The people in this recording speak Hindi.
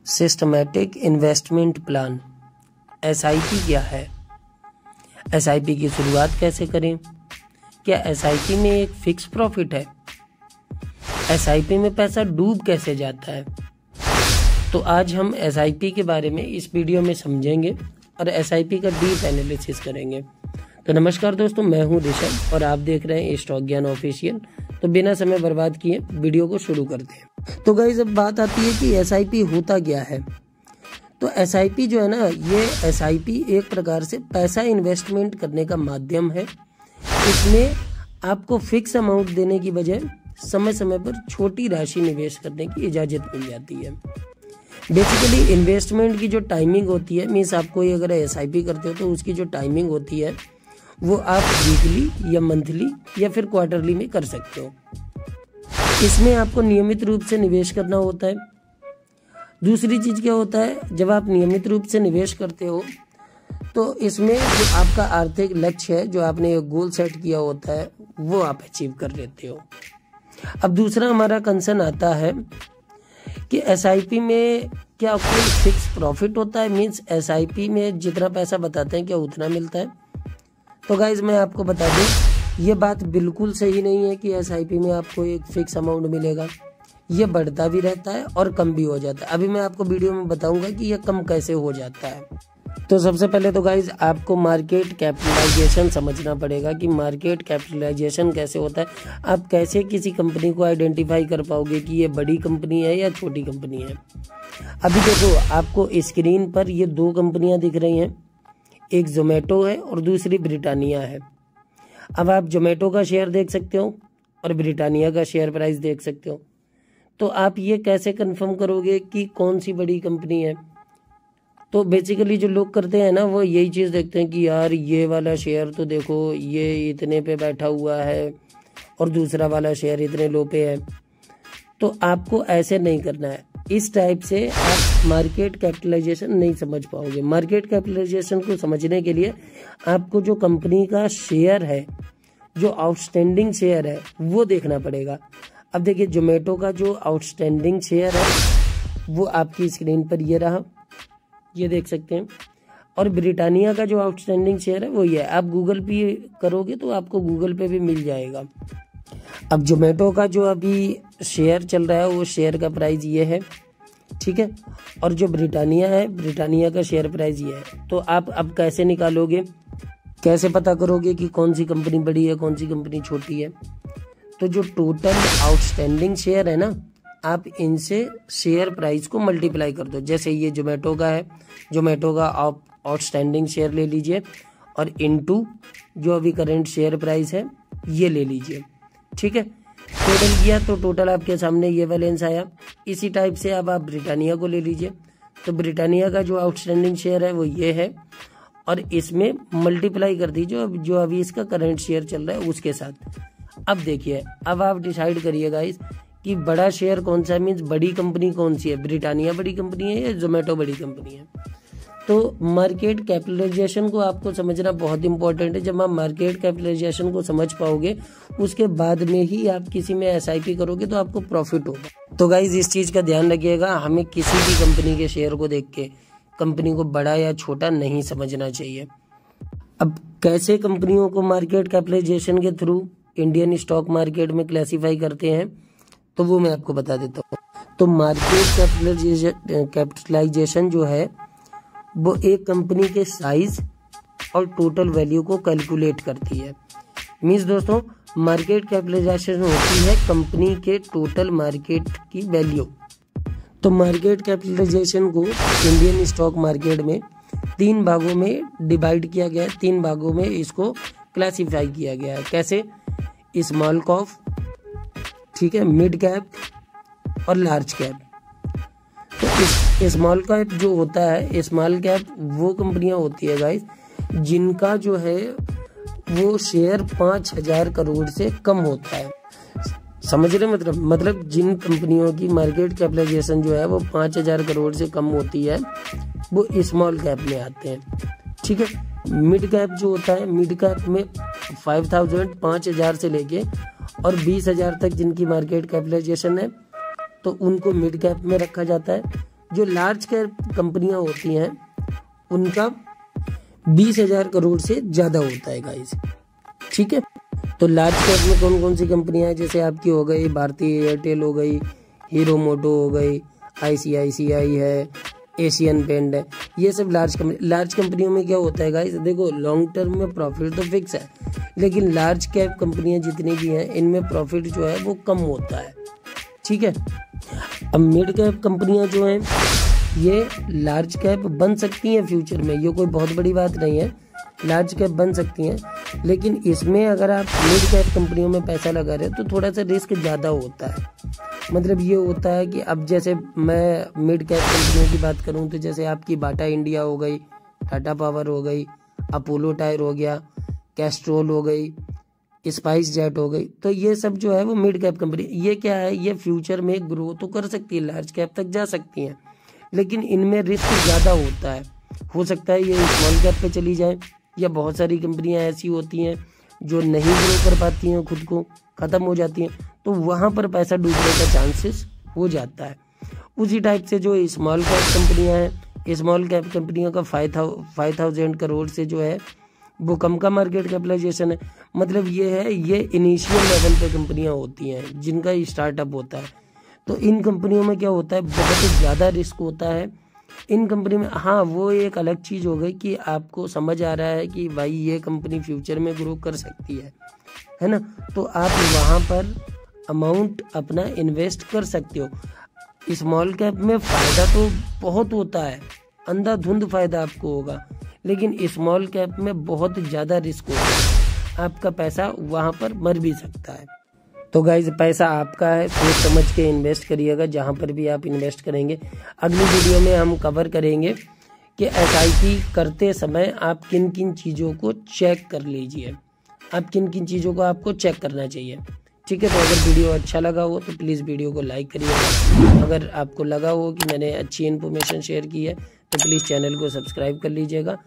सिस्टमैटिक इन्वेस्टमेंट प्लान SIP क्या है, SIP की शुरुआत कैसे करें, क्या SIP में एक फिक्स प्रॉफिट है, SIP में पैसा डूब कैसे जाता है। तो आज हम SIP के बारे में इस वीडियो में समझेंगे और SIP का डीप एनालिसिस करेंगे। तो नमस्कार दोस्तों, मैं हूं ऋषभ और आप देख रहे हैं स्टॉक ज्ञान ऑफिशियल। तो बिना समय बर्बाद किए वीडियो को शुरू करते हैं। तो गाइस, अब बात आती है कि SIP होता क्या है। तो SIP जो है ना, ये SIP एक प्रकार से पैसा इन्वेस्टमेंट करने का माध्यम है। इसमें आपको फिक्स अमाउंट देने की बजाय समय समय पर छोटी राशि निवेश करने की इजाज़त मिल जाती है। बेसिकली इन्वेस्टमेंट की जो टाइमिंग होती है, मीन्स आप कोई अगर SIP करते हो तो उसकी जो टाइमिंग होती है वो आप वीकली या मंथली या फिर क्वार्टरली में कर सकते हो। इसमें आपको नियमित रूप से निवेश करना होता है। दूसरी चीज़ क्या होता है, जब आप नियमित रूप से निवेश करते हो तो इसमें जो आपका आर्थिक लक्ष्य है, जो आपने एक गोल सेट किया होता है, वो आप अचीव कर लेते हो। अब दूसरा हमारा कंसर्न आता है कि SIP में क्या कोई फिक्स प्रॉफिट होता है, मीन्स SIP में जितना पैसा बताते हैं क्या उतना मिलता है। तो गाइज मैं आपको बता दूं, ये बात बिल्कुल सही नहीं है कि SIP में आपको एक फिक्स अमाउंट मिलेगा। ये बढ़ता भी रहता है और कम भी हो जाता है। अभी मैं आपको वीडियो में बताऊंगा कि ये कम कैसे हो जाता है। तो सबसे पहले तो गाइज आपको मार्केट कैपिटलाइजेशन समझना पड़ेगा कि मार्केट कैपिटलाइजेशन कैसे होता है। आप कैसे किसी कंपनी को आइडेंटिफाई कर पाओगे कि ये बड़ी कंपनी है या छोटी कंपनी है। अभी देखो, आपको स्क्रीन पर ये दो कंपनियां दिख रही हैं, एक जोमेटो है और दूसरी ब्रिटानिया है। अब आप जोमेटो का शेयर देख सकते हो और ब्रिटानिया का शेयर प्राइस देख सकते हो। तो आप ये कैसे कंफर्म करोगे कि कौन सी बड़ी कंपनी है। तो बेसिकली जो लोग करते हैं ना, वो यही चीज़ देखते हैं कि यार ये वाला शेयर तो देखो ये इतने पे बैठा हुआ है और दूसरा वाला शेयर इतने लो पे है। तो आपको ऐसे नहीं करना है। इस टाइप से आप मार्केट कैपिटलाइजेशन नहीं समझ पाओगे। मार्केट कैपिटलाइजेशन को समझने के लिए आपको जो कंपनी का शेयर है, जो आउटस्टैंडिंग शेयर है, वो देखना पड़ेगा। अब देखिए, जोमेटो का जो आउटस्टैंडिंग शेयर है वो आपकी स्क्रीन पर ये रहा, ये देख सकते हैं। और ब्रिटानिया का जो आउटस्टैंडिंग शेयर है वो ये है। आप गूगल पे करोगे तो आपको गूगल पे भी मिल जाएगा। अब जोमेटो का जो अभी शेयर चल रहा है वो शेयर का प्राइस ये है, ठीक है। और जो ब्रिटानिया है, ब्रिटानिया का शेयर प्राइस ये है। तो आप अब कैसे निकालोगे, कैसे पता करोगे कि कौन सी कंपनी बड़ी है कौन सी कंपनी छोटी है। तो जो टोटल आउटस्टैंडिंग शेयर है ना, आप इनसे शेयर प्राइस को मल्टीप्लाई कर दो। जैसे ये जोमेटो का है, जोमेटो का आउटस्टैंडिंग शेयर ले लीजिए और इनटू जो अभी करंट शेयर प्राइस है ये ले लीजिए, ठीक है। टोटल किया तो टोटल आपके सामने ये बैलेंस आया। इसी टाइप से अब आप ब्रिटानिया को ले लीजिए। तो ब्रिटानिया का जो आउटस्टैंडिंग शेयर है वो ये है और इसमें मल्टीप्लाई कर दीजिए जो अभी इसका करंट शेयर चल रहा है उसके साथ। अब देखिए, अब आप डिसाइड करिए गाइस कि बड़ा शेयर कौन सा है, मीन्स बड़ी कंपनी कौन सी है, ब्रिटानिया बड़ी कंपनी है या जोमेटो बड़ी कंपनी है। तो मार्केट कैपिटलाइजेशन को आपको समझना बहुत इंपॉर्टेंट है। जब आप मार्केट कैपिटलाइजेशन को समझ पाओगे उसके बाद में ही आप किसी में SIP करोगे तो आपको प्रॉफिट होगा। तो गाइज इस चीज़ का ध्यान रखिएगा, हमें किसी भी कंपनी के शेयर को देख के कंपनी को बड़ा या छोटा नहीं समझना चाहिए। अब कैसे कंपनियों को मार्केट कैपिटलाइजेशन के थ्रू इंडियन स्टॉक मार्केट में क्लासीफाई करते हैं, तो वो मैं आपको बता देता हूँ। तो मार्केट कैपिटलाइजेशन जो है वो एक कंपनी के साइज और टोटल वैल्यू को कैलकुलेट करती है। मीन्स दोस्तों, मार्केट कैपिटलाइजेशन होती है कंपनी के टोटल मार्केट की वैल्यू। तो मार्केट कैपिटलाइजेशन को इंडियन स्टॉक मार्केट में 3 भागों में डिवाइड किया गया है। 3 भागों में इसको क्लासीफाई किया गया है। कैसे? स्मॉल कैप, ठीक है, मिड कैप और लार्ज कैप। तो स्मॉल कैप जो होता है, स्मॉल कैप वो कंपनियां होती है गाइस जिनका जो है वो शेयर 5,000 करोड़ से कम होता है। समझ रहे? मतलब जिन कंपनियों की मार्केट कैपिटलाइजेशन जो है वो 5,000 करोड़ से कम होती है वो स्मॉल कैप में आते हैं, ठीक है। मिड कैप जो होता है, मिड कैप में 5,000 से लेके और 20,000 तक जिनकी मार्केट कैपिटलाइजेशन है तो उनको मिड कैप में रखा जाता है। जो लार्ज कैप कंपनियां होती हैं उनका 20,000 करोड़ से ज़्यादा होता है गाइस, ठीक है। तो लार्ज कैप में कौन कौन सी कंपनियां हैं, जैसे आपकी हो गई भारतीय एयरटेल हो गई, हीरो मोटो हो गई, ICICI है, एशियन पेंट है, ये सब लार्ज कंपनियों में क्या होता है गाइस, देखो लॉन्ग टर्म में प्रॉफिट तो फिक्स है, लेकिन लार्ज कैप कंपनियां जितनी भी हैं इनमें प्रॉफिट जो है वो कम होता है, ठीक है। अब मिड कैप कंपनियां जो हैं ये लार्ज कैप बन सकती हैं फ्यूचर में, ये कोई बहुत बड़ी बात नहीं है, लार्ज कैप बन सकती हैं, लेकिन इसमें अगर आप मिड कैप कंपनियों में पैसा लगा रहे हो तो थोड़ा सा रिस्क ज़्यादा होता है। मतलब ये होता है कि अब जैसे मैं मिड कैप कंपनियों की बात करूं तो जैसे आपकी बाटा इंडिया हो गई, टाटा पावर हो गई, अपोलो टायर हो गया, कैस्ट्रोल हो गई, स्पाइस जेट हो गई, तो ये सब जो है वो मिड कैप कंपनी, ये क्या है, ये फ्यूचर में ग्रो तो कर सकती है, लार्ज कैप तक जा सकती हैं, लेकिन इनमें रिस्क ज़्यादा होता है। हो सकता है ये स्मॉल कैप पे चली जाए, या बहुत सारी कंपनियां ऐसी होती हैं जो नहीं ग्रो कर पाती हैं, खुद को ख़त्म हो जाती हैं, तो वहाँ पर पैसा डूबने का चांसेस हो जाता है। उसी टाइप से जो स्मॉल कैप कंपनियां हैं, स्मॉल कैप कंपनियों का 5,000 करोड़ से जो है वो कम का मार्केट कैपिटलाइजेशन है। मतलब ये है, ये इनिशियल लेवल पे कंपनियां होती हैं जिनका स्टार्टअप होता है, तो इन कंपनियों में क्या होता है, बहुत ज़्यादा रिस्क होता है इन कंपनी में। हाँ, वो एक अलग चीज़ हो गई कि आपको समझ आ रहा है कि भाई ये कंपनी फ्यूचर में ग्रो कर सकती है ना, तो आप वहाँ पर अमाउंट अपना इन्वेस्ट कर सकते हो। स्मॉल कैप में फ़ायदा तो बहुत होता है, अंधाधुंध फ़ायदा आपको होगा, लेकिन स्मॉल कैप में बहुत ज़्यादा रिस्क होता है, आपका पैसा वहाँ पर मर भी सकता है। तो गाइज पैसा आपका है, सोच समझ के इन्वेस्ट करिएगा जहाँ पर भी आप इन्वेस्ट करेंगे। अगली वीडियो में हम कवर करेंगे कि SIP करते समय आप किन किन चीज़ों को चेक कर लीजिए, आप किन किन चीज़ों को आपको चेक करना चाहिए, ठीक है। तो अगर वीडियो अच्छा लगा हो तो प्लीज़ वीडियो को लाइक करिएगा, अगर आपको लगा हो कि मैंने अच्छी इन्फॉर्मेशन शेयर की है तो प्लीज़ चैनल को सब्सक्राइब कर लीजिएगा।